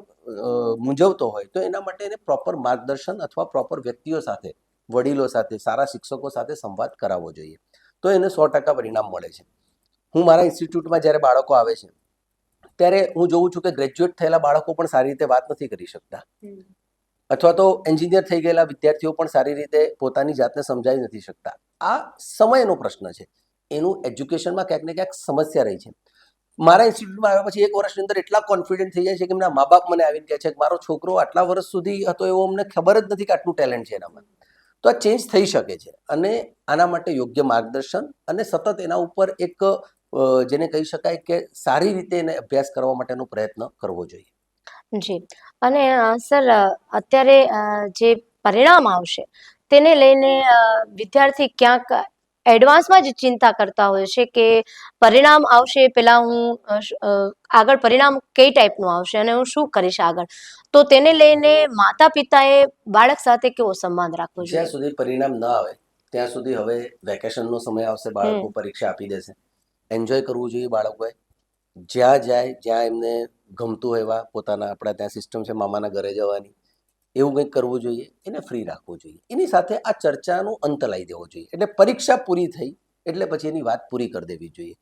[SPEAKER 2] મૂંઝવતો હોય તો એના માટે એને પ્રોપર માર્ગદર્શન અથવા પ્રોપર વ્યક્તિઓ સાથે, વડીલો સાથે, સારા શિક્ષકો સાથે સંવાદ કરાવવો જોઈએ, તો એને 100% પરિણામ મળે છે. હું મારા ઇન્સ્ટિટ્યૂટમાં જ્યારે બાળકો આવે છે ત્યારે હું જોઉં છું કે ગ્રેજ્યુએટ થયેલા બાળકો પણ સારી રીતે વાત નથી કરી શકતા, અથવા તો એન્જિનિયર થઈ ગયેલા વિદ્યાર્થીઓ પણ સારી રીતે પોતાની જાતને સમજાવી નથી શકતા. આ સમયનો પ્રશ્ન છે. એનું એજ્યુકેશનમાં ક્યાંક ને ક્યાંક સમસ્યા રહી છે. મારા ઇન્સ્ટિટ્યૂટમાં આવ્યા પછી 1 વર્ષની અંદર એટલા કોન્ફિડન્ટ થઈ જાય છે કે એમના મા બાપ મને આવીને કહે છે કે મારો છોકરો આટલા વર્ષ સુધી હતો એવો અમને ખબર જ નથી કે આટલું ટેલેન્ટ છે એનામાં. તો આ ચેન્જ થઈ શકે છે, અને આના માટે યોગ્ય માર્ગદર્શન અને સતત એના ઉપર એક જેને કહી શકાય કે સારી રીતે એને અભ્યાસ કરવા માટેનો પ્રયત્ન કરવો જોઈએ.
[SPEAKER 1] જી. અને સર, અત્યારે જે પરિણામ આવશે તેને લઈને વિદ્યાર્થી ક્યાંક એડવાન્સમાં જ ચિંતા કરતા હોય છે કે પરિણામ આવશે પહેલા હું આગળ પરિણામ કઈ ટાઈપનું આવશે અને હું શું કરીશ આગળ, તો તેને લઈને માતા પિતાએ બાળક સાથે કેવો સંવાદ રાખવો
[SPEAKER 2] જ્યાં
[SPEAKER 1] જોઈએ?
[SPEAKER 2] સુધી પરિણામ ન આવે ત્યાં સુધી હવે વેકેશનનો સમય આવશે, બાળકો પરીક્ષા આપી દેશે. એન્જોય કરવું જોઈએ બાળકોએ. જ્યાં જાય, જ્યાં એમને ગમતું હોય એવા પોતાના, આપણા ત્યાં સિસ્ટમ છે મામાના ઘરે જવાની, એવું કંઈક કરવું જોઈએ. એને ફ્રી રાખવું જોઈએ. એની સાથે આ ચર્ચાનો અંત લાવી દેવો જોઈએ. એટલે પરીક્ષા પૂરી થઈ એટલે પછી એની વાત પૂરી કરી દેવી જોઈએ.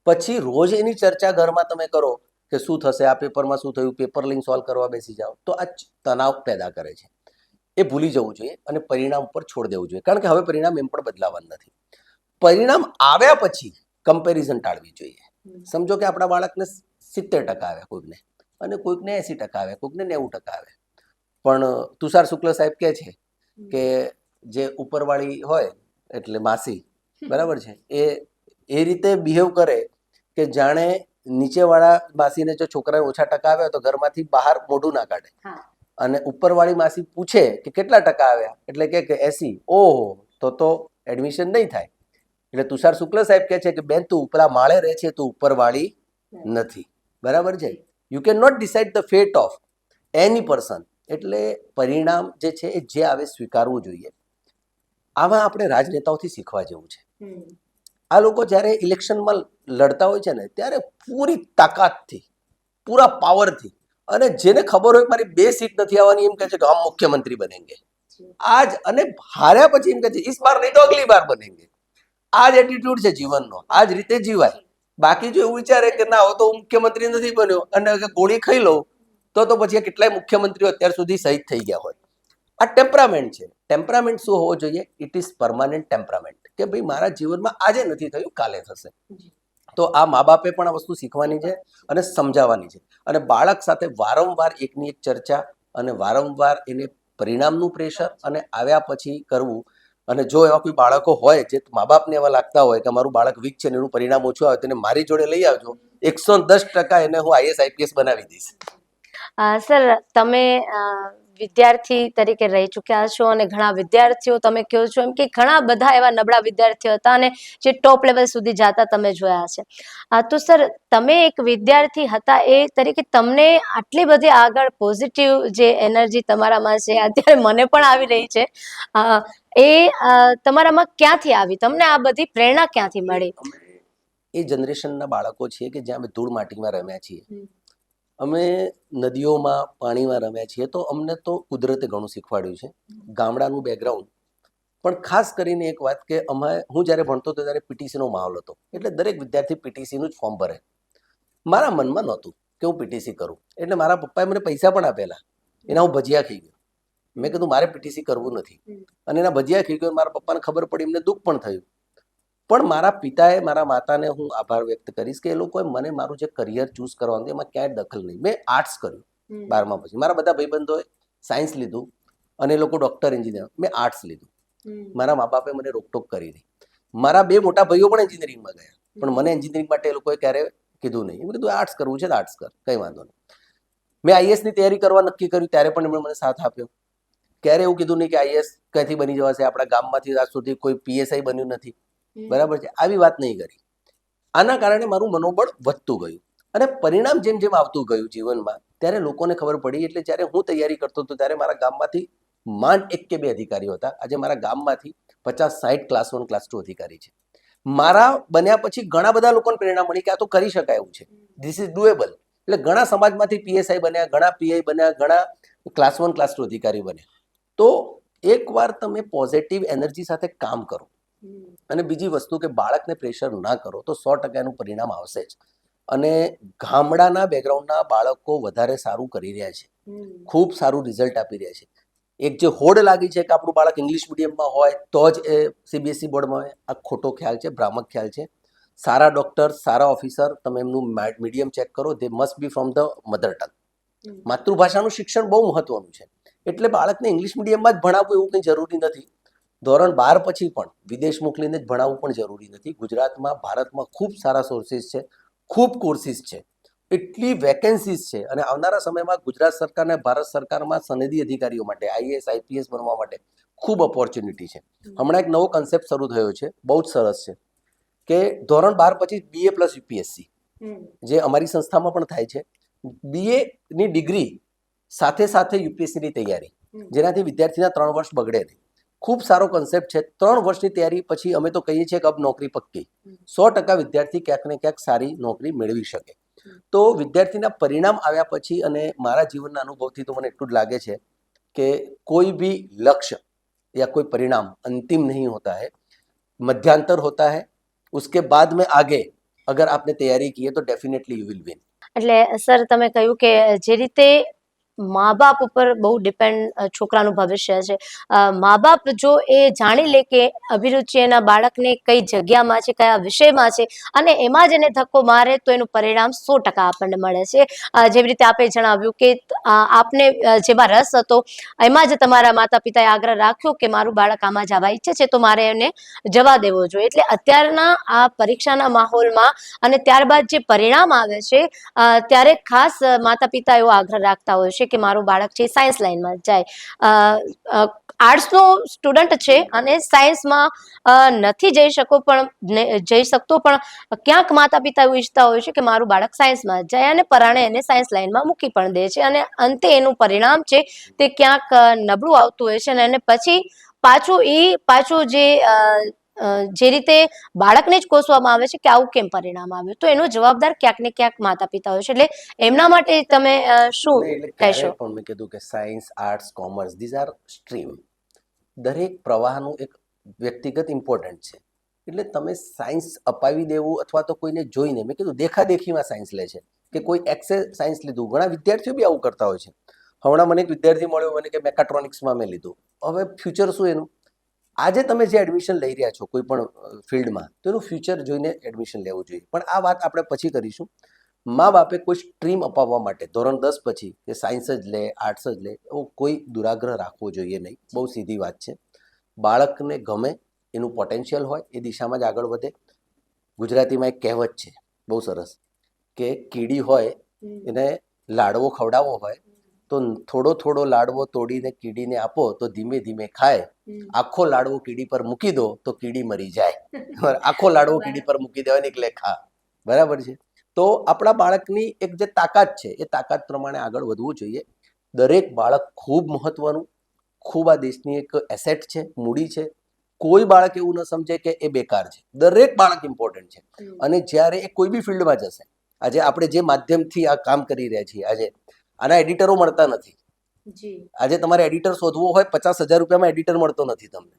[SPEAKER 2] પછી રોજ એની ચર્ચા ઘરમાં તમે કરો કે શું થશે, આ પેપરમાં શું થયું, પેપર લઈને સોલ્વ કરવા બેસી જાઓ, તો આ તણાવ પેદા કરે છે. એ ભૂલી જવું જોઈએ અને પરિણામ પર છોડ દેવું જોઈએ, કારણ કે હવે પરિણામ એમ પણ બદલાવાનું નથી. પરિણામ આવ્યા પછી કમ્પેરિઝન ટાળવી જોઈએ. સમજો કે આપણા બાળકને 70% આવ્યા કોઈકને, અને કોઈકને 80% આવ્યા, કોઈકને 90% આવ્યા, પણ તુષાર શુક્લ સાહેબ કહે છે કે જે ઉપરવાળી હોય એટલે માસી, બરાબર છે, એ રીતે બિહેવ કરે કે જાણે નીચેવાળા માસીને જો છોકરાને ઓછા ટકા આવ્યા તો ઘરમાંથી બહાર મોઢું ના કાઢે, અને ઉપરવાળી માસી પૂછે કે કેટલા ટકા આવ્યા એટલે કે 80, ઓહો, તો એડમિશન નહીં થાય. એટલે તુષાર શુક્લ સાહેબ કહે છે કે બેન, તું ઉપરા માળે રહે છે, તું ઉપરવાળી નથી. બરાબર છે? You can not decide the fate of any person. એટલે પરિણામ જે છે એ જે આવે સ્વીકારવું જોઈએ. આમાં આપણે રાજનેતાઓથી શીખવા જેવું છે. આ લોકો જ્યારે ઇલેક્શનમાં લડતા હોય છે ને, ત્યારે પૂરી તાકાતથી, પૂરા પાવરથી, અને જેને ખબર હોય મારી 2 સીટ નથી આવવાની, એમ કહે છે કે હમ મુખ્યમંત્રી બનેંગે. આજ, અને હાર્યા પછી એમ કહે છે ઇસ બાર નહીં તો અગલી બાર બનેંગે. આ જ એટીટ્યુડ છે જીવનનો. આ જ રીતે જીવાય. બાકી જો એવું વિચારે કે ના હો તો હું મુખ્યમંત્રી નથી બન્યો અને ગોળી ખાઈ લઉં, તો પછી કેટલાય મુખ્યમંત્રીઓ અત્યાર સુધી શહીદ થઈ ગયા હોય. આ ટેમ્પરામેન્ટ છે. ટેમ્પરામેન્ટ શું હોવો જોઈએ? ઇટ ઇઝ પરમાનન્ટ ટેમ્પરામેન્ટ, કે ભાઈ મારા જીવનમાં આજે નથી થયું, કાલે થશે. તો આ મા બાપે પણ આ વસ્તુ શીખવાની છે અને સમજાવવાની છે, અને બાળક સાથે વારંવાર એકની એક ચર્ચા, અને વારંવાર એને પરિણામનું પ્રેશર અને આવ્યા પછી કરવું. અને જો એવા કોઈ બાળકો હોય જે મા બાપને એવા લાગતા હોય કે મારું બાળક વીક છે ને એનું પરિણામ ઓછું આવે, તેને મારી જોડે લઈ આવજો. 110% એને હું IAS IPS બનાવી દઈશ.
[SPEAKER 1] સર, તમે વિદ્યાર્થી તરીકે રહી ચૂક્યા છો અને ઘણા વિદ્યાર્થીઓ, તમે કહો છો એમ કે ઘણા બધા એવા નબળા વિદ્યાર્થીઓ હતા અને જે ટોપ લેવલ સુધી જતા તમે જોયા છે. તો સર, તમે એક વિદ્યાર્થી હતા એ તરીકે તમને આટલી બધી આગળ પોઝિટિવ જે એનર્જી તમારામાં છે, અત્યારે મને પણ આવી રહી છે, એ તમારામાં ક્યાંથી આવી? તમને આ બધી પ્રેરણા ક્યાંથી મળી?
[SPEAKER 2] એ જનરેશનના બાળકો છીએ કે જ્યાં અમે ધૂળ માટીમાં રમ્યા છીએ. અમે નદીઓમાં, પાણીમાં રમ્યા છીએ, તો અમને તો કુદરતે ઘણું શીખવાડ્યું છે. ગામડાનું બેકગ્રાઉન્ડ. પણ ખાસ કરીને એક વાત કે હું જ્યારે ભણતો હતો ત્યારે પીટીસીનો માહોલ હતો, એટલે દરેક વિદ્યાર્થી પીટીસીનું જ ફોર્મ ભરે. મારા મનમાં નહોતું કે હું પીટીસી કરું, એટલે મારા પપ્પાએ મને પૈસા પણ આપેલા. એના હું ભજીયા ખાઈ ગયો. મેં કીધું મારે પીટીસી કરવું નથી, અને એના ભજીયા ખાઈ ગયો. મારા પપ્પાને ખબર પડી, એમને દુઃખ પણ થયું. પણ મારા પિતાએ, મારા માતાને હું આભાર વ્યક્ત કરીશ કે એ લોકોએ મને મારું જે કરિયર ચૂઝ કરવાનું એમાં ક્યાંય દખલ નહીં. મેં આર્ટ્સ કર્યું 12મા પછી. મારા બધા ભાઈબંધોએ સાયન્સ લીધું અને એ લોકો ડૉક્ટર, એન્જિનિયર. મેં આર્ટ્સ લીધું. મારા મા બાપે મને રોકટોક કરી નહીં. મારા 2 મોટા ભાઈઓ પણ એન્જિનિયરિંગમાં ગયા, પણ મને એન્જિનિયરિંગ માટે એ લોકોએ ક્યારે કીધું નહીં. મેં કીધું આર્ટ્સ કરવું છે તો આર્ટ્સ કર, કંઈ વાંધો નહીં. મેં આઈએસની તૈયારી કરવા નક્કી કર્યું ત્યારે પણ એમણે મને સાથ આપ્યો. ક્યારે એવું કીધું નહીં કે આઈએસ ક્યાંથી બની જવાશે, આપણા ગામમાંથી આજ સુધી કોઈ પીએસઆઈ બન્યું નથી, બરાબર છે, આવી વાત નહીં કરી. આના કારણે મારું મનોબળ વધતું ગયું અને પરિણામ જેમ જેમ આવતું ગયું જીવનમાં ત્યારે લોકોને ખબર પડી. એટલે જ્યારે હું તૈયારી કરતો હતો ત્યારે મારા ગામમાંથી માંડ 1 કે 2 અધિકારીઓ હતા. આજે મારા ગામમાંથી 50-60 ક્લાસ 1 ક્લાસ 2 અધિકારી છે. મારા બન્યા પછી ઘણા બધા લોકોને પ્રેરણા મળી કે આ તો કરી શકાય એવું છે, ધીસ ઇઝ ડુએબલ. એટલે ઘણા સમાજમાંથી પીએસઆઈ બન્યા, ઘણા પીઆઈ બન્યા, ઘણા ક્લાસ 1 ક્લાસ 2 અધિકારી બન્યા. તો એકવાર તમે પોઝિટિવ એનર્જી સાથે કામ કરો અને બીજી વસ્તુ કે બાળકને પ્રેશર ના કરો તો 100% એનું પરિણામ આવશે જ. અને ગામડાના બેકગ્રાઉન્ડના બાળકો વધારે સારું કરી રહ્યા છે, ખૂબ સારું રિઝલ્ટ આપી રહ્યા છે. એક જે હોડ લાગી છે કે આપણું બાળક ઇંગ્લિશ મીડિયમમાં હોય તો જ એ સીબીએસઈ બોર્ડમાં હોય, આ ખોટો ખ્યાલ છે, ભ્રામક ખ્યાલ છે. સારા ડોક્ટર, સારા ઓફિસર, તમે એમનું મીડિયમ ચેક કરો, they must be from the mother tongue. માતૃભાષાનું શિક્ષણ બહુ મહત્વનું છે. એટલે બાળકને ઇંગ્લિશ મીડિયમમાં જ ભણાવવું એવું કંઈ જરૂરી નથી. ધોરણ 12 પછી પણ વિદેશ મોકલીને જ ભણાવવું પણ જરૂરી નથી. ગુજરાતમાં, ભારતમાં ખૂબ સારા સોર્સિસ છે, ખૂબ કોર્સિસ છે, એટલી વેકેન્સીસ છે. અને આવનારા સમયમાં ગુજરાત સરકાર અને ભારત સરકારમાં સનદી અધિકારીઓ માટે, આઈએએસ આઈપીએસ બનવા માટે ખૂબ ઓપોર્ચ્યુનિટી છે. હમણાં એક નવો કન્સેપ્ટ શરૂ થયો છે, બહુ જ સરસ છે, કે ધોરણ 12 પછી BA પ્લસ યુપીએસસી, જે અમારી સંસ્થામાં પણ થાય છે. BA ની ડિગ્રી સાથે સાથે યુપીએસસીની તૈયારી, જેનાથી વિદ્યાર્થીના 3 વર્ષ બગડે નહીં. ખૂબ સારો કન્સેપ્ટ છે. 3 વર્ષની તૈયારી પછી અમે તો કહીએ છીએ કે અબ નોકરી પક્કી. 100% વિદ્યાર્થી ક્યાંક ને ક્યાંક સારી નોકરી મેળવી શકે. તો વિદ્યાર્થીના પરિણામ આવ્યા પછી અને મારા જીવનના અનુભવથી તો મને એટલું જ લાગે છે કે કોઈ भी लक्ष्य या कोई परिणाम अंतिम नहीं होता है, मध्यांतर होता है. उसके बाद में आगे अगर आपने तैयारी की है तो डेफिनेटली यू विल विन.
[SPEAKER 1] એટલે સર તમે કહ્યું કે જે રીતે મા બાપ ઉપર બહુ ડિપેન્ડ છોકરાનું ભવિષ્ય છે. મા બાપ જો એ જાણી લે કે અભિરુચિ એના બાળકને કઈ જગ્યામાં છે, કયા વિષયમાં છે અને એમાં જ એને ધક્કો મારે તો એનું પરિણામ 100% આપણને મળે છે. જેવી રીતે આપે જણાવ્યું કે આપને જેમાં રસ હતો એમાં જ તમારા માતા પિતાએ આગ્રહ રાખ્યો કે મારું બાળક આમાં જવા ઈચ્છે છે તો મારે એને જવા દેવો જોઈએ. એટલે અત્યારના આ પરીક્ષાના માહોલમાં અને ત્યારબાદ જે પરિણામ આવે છે ત્યારે ખાસ માતા પિતા એવો આગ્રહ રાખતા હોય છે કે મારું બાળક છે સાયન્સ લાઈનમાં જાય. આર્ટ્સનો સ્ટુડન્ટ છે અને સાયન્સમાં નથી જઈ શકતો પણ ક્યાંક માતા પિતા એવું ઈચ્છતા હોય છે કે મારું બાળક સાયન્સમાં જાય અને પરાણે એને સાયન્સ લાઈનમાં મૂકી પણ દે છે અને અંતે એનું પરિણામ છે તે ક્યાંક નબળું આવતું હોય છે અને એને પછી પાછું જે રીતે બાળકને જ કોસવામાં આવે છે કે આવું કેમ પરિણામ આવ્યું, તો એનો જવાબદાર ક્યાંક ને ક્યાંક માતા પિતા હોય છે. એટલે એમના માટે તમે શું કહેશો?
[SPEAKER 2] પણ મેં કીધું કે science, arts, commerce, these are stream. દરેક પ્રવાહનું એક વ્યક્તિગત ઇમ્પોર્ટન્ટ છે. એટલે તમે સાયન્સ અપાવી દેવું અથવા તો કોઈને જોઈને, મેં કીધું દેખાદેખીમાં સાયન્સ લે છે કે કોઈ એક્સે સાયન્સ લીધું. ઘણા વિદ્યાર્થીઓ બી આવું કરતા હોય છે. હમણાં મને એક વિદ્યાર્થી મળ્યો મને કે મેકાટ્રોનિક્સમાં મેં લીધું. હવે ફ્યુચર શું એનું? આજે તમે જે એડમિશન લઈ રહ્યા છો કોઈ પણ ફિલ્ડમાં તો એનું ફ્યુચર જોઈને એડમિશન લેવું જોઈએ. પણ આ વાત આપણે પછી કરીશું. મા બાપે કોઈ સ્ટ્રીમ અપાવવા માટે ધોરણ 10 પછી કે સાયન્સ જ લે, આર્ટ્સ જ લે, એવો કોઈ દુરાગ્રહ રાખવો જોઈએ નહીં. બહુ સીધી વાત છે. બાળકને ગમે, એનું પોટેન્શિયલ હોય એ દિશામાં જ આગળ વધે. ગુજરાતીમાં એક કહેવત છે બહુ સરસ કે કીડી હોય એને લાડવો ખવડાવવો હોય તો થોડો થોડો લાડવો તોડીને કીડીને આપો તો ધીમે ધીમે ખાય. આખો લાડવો કીડી પર મૂકી દો તો કીડી મરી જાય. આખો લાડવો કીડી પર મૂકી દેવાય ને એટલે ખા. બરાબર છે. તો આપણા બાળકની એક જે તાકાત છે એ તાકાત પ્રમાણે આગળ વધવું જોઈએ. દરેક બાળક ખૂબ મહત્વનું, ખૂબ આ દેશની એક એસેટ છે, મૂડી છે. કોઈ બાળક એવું ન સમજે કે એ બેકાર છે. દરેક બાળક ઇમ્પોર્ટન્ટ છે. અને જ્યારે એ કોઈ બી ફિલ્ડમાં જશે, આજે આપણે જે માધ્યમથી આ કામ કરી રહ્યા છીએ, આજે આના એડિટરો મળતા નથી. આજે તમારે એડિટર શોધવો હોય 50,000 રૂપિયામાં એડિટર મળતો નથી તમને.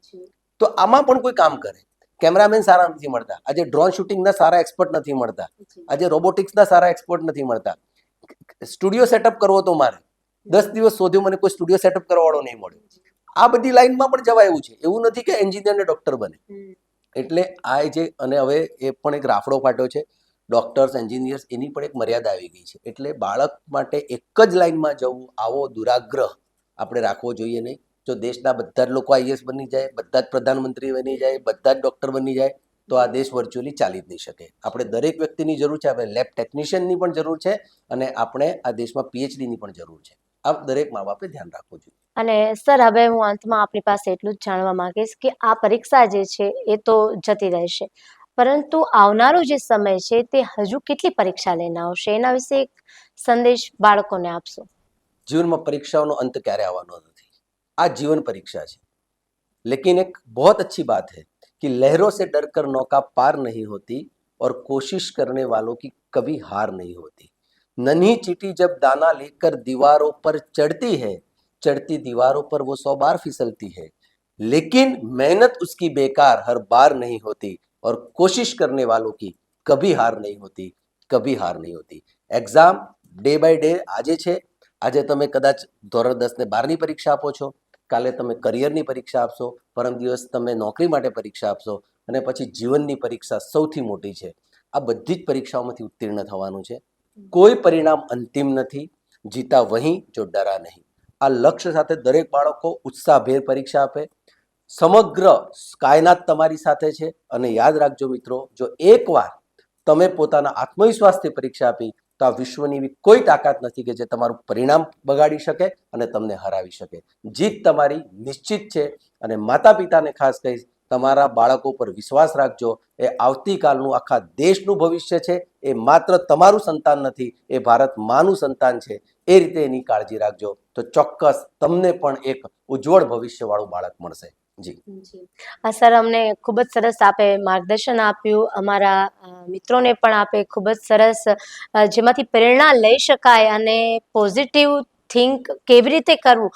[SPEAKER 2] તો આમાં પણ કોઈ કામ કરે. કેમેરામેન સારા નથી મળતા. આજે ડ્રોન શૂટિંગના સારા એક્સપર્ટ નથી મળતા. આજે રોબોટિક્સના સારા એક્સપર્ટ નથી મળતા. સ્ટુડિયો સેટઅપ કરવો તો મારે 10 દિવસ શોધ્યો, મને કોઈ સ્ટુડિયો સેટઅપ કરવાવાળો નહીં મળ્યો. આ બધી લાઈનમાં પણ જવાય એવું છે. એવું નથી કે એન્જિનિયર ને ડોક્ટર બને. એટલે આ જે અને હવે એ પણ એક રાફડો ફાટ્યો છે. ડોક્ટર્સ, એન્જિનિયર્સ એની પણ એક મર્યાદા આવી ગઈ છે. એટલે બાળક માટે એક જ લાઈનમાં જવું, આવો દુરાગ્રહ આપણે રાખવો જોઈએ નહીં. જો દેશના બધા જ લોકો આઈએએસ બની જાય, બધા જ પ્રધાનમંત્રી બની જાય, બધા જ ડોક્ટર બની જાય તો આ દેશ વર્ચ્યુઅલી ચાલી જ નહીં શકે. આપણે દરેક વ્યક્તિની જરૂર છે, આપણે લેબ ટેકનિશિયનની પણ જરૂર છે અને આપણે આ દેશમાં પીએચડીની પણ જરૂર છે. આ દરેક મા બાપે ધ્યાન રાખવું જોઈએ.
[SPEAKER 1] અને સર, હવે હું અંતમાં આપની પાસે એટલું જ જાણવા માંગીશ કે આ પરીક્ષા જે છે એ તો જતી રહેશે, પરંતુ આવનારો જે સમય છે તે હજુ કેટલી પરીક્ષા લઈને આવશે, એના વિશે એક સંદેશ બાળકોને આપશો.
[SPEAKER 2] જીવનમાં પરીક્ષાઓનો અંત ક્યારે આવવાનો નથી. આ જીવન પરીક્ષા છે. लेकिन एक बहुत अच्छी बात है कि लहरों से डरकर नौका पार नहीं होती और कोशिश करने वालों की कभी हार नहीं होती. नन्ही चींटी जब दाना लेकर दीवारों पर चढ़ती है, चढ़ती दीवारों पर वो 100 बार फिसलती है, लेकिन मेहनत उसकी बेकार हर बार नहीं होती और कोशिश करने वालों की कभी हार नहीं होती, कभी हार नहीं होती. એક્ઝામ ડે બાય ડે આજે છે. આજે તમે કદાચ ધોરણ 10 ને 12ની પરીક્ષા આપો છો, કાલે તમે કરિયરની પરીક્ષા આપશો, પરમ દિવસ તમે નોકરી માટે પરીક્ષા આપશો અને પછી જીવનની પરીક્ષા સૌથી મોટી છે. આ બધી જ પરીક્ષાઓમાંથી ઉત્તીર્ણ થવાનું છે. કોઈ પરિણામ અંતિમ નથી. જીતા વહીં જો ડરા નહીં. આ લક્ષ્ય સાથે દરેક બાળકો ઉત્સાહભેર પરીક્ષા આપે. સમગ્ર કાયનાત તમારી સાથે છે અને યાદ રાખજો મિત્રો, જો એકવાર તમે પોતાના આત્મવિશ્વાસથી પરીક્ષા આપી તો આ વિશ્વની એવી કોઈ તાકાત નથી કે જે તમારું પરિણામ બગાડી શકે અને તમને હરાવી શકે. જીત તમારી નિશ્ચિત છે અને માતા પિતાને ખાસ કહીશ, તમારા બાળકો પર વિશ્વાસ રાખજો. એ આવતીકાલનું આખા દેશનું ભવિષ્ય છે. એ માત્ર તમારું સંતાન નથી, એ ભારત માનું સંતાન છે. એ રીતે એની કાળજી રાખજો તો ચોક્કસ તમને પણ એક ઉજ્જવળ ભવિષ્યવાળું બાળક મળશે. જી
[SPEAKER 1] સર, અમને ખૂબ જ સરસ આપે માર્ગદર્શન આપ્યું. અમારા મિત્રોને પણ આપે ખૂબ જ સરસ જેમાંથી પ્રેરણા લઈ શકાય અને પોઝિટિવ થિંક કેવી રીતે કરવું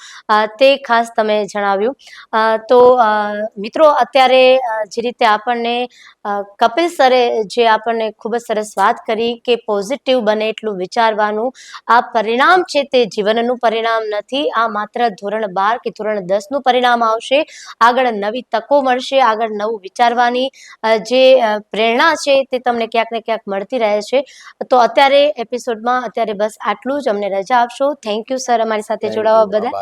[SPEAKER 1] તે ખાસ તમે જણાવ્યું. તો મિત્રો, અત્યારે જે રીતે આપણને કપિલ સરે જે આપણને ખૂબ જ સરસ વાત કરી કે પોઝિટિવ બને એટલું વિચારવાનું. આ પરિણામ છે તે જીવનનું પરિણામ નથી, આ માત્ર ધોરણ 12 કે ધોરણ 10નું પરિણામ આવશે. આગળ નવી તકો મળશે, આગળ નવું વિચારવાની જે પ્રેરણા છે તે તમને ક્યાંક ને ક્યાંક મળતી રહે છે. તો અત્યારે એપિસોડમાં અત્યારે બસ આટલું જ. અમને રજા આપશો. થેન્ક યુ સર, અમારી સાથે જોડાવા બદલ.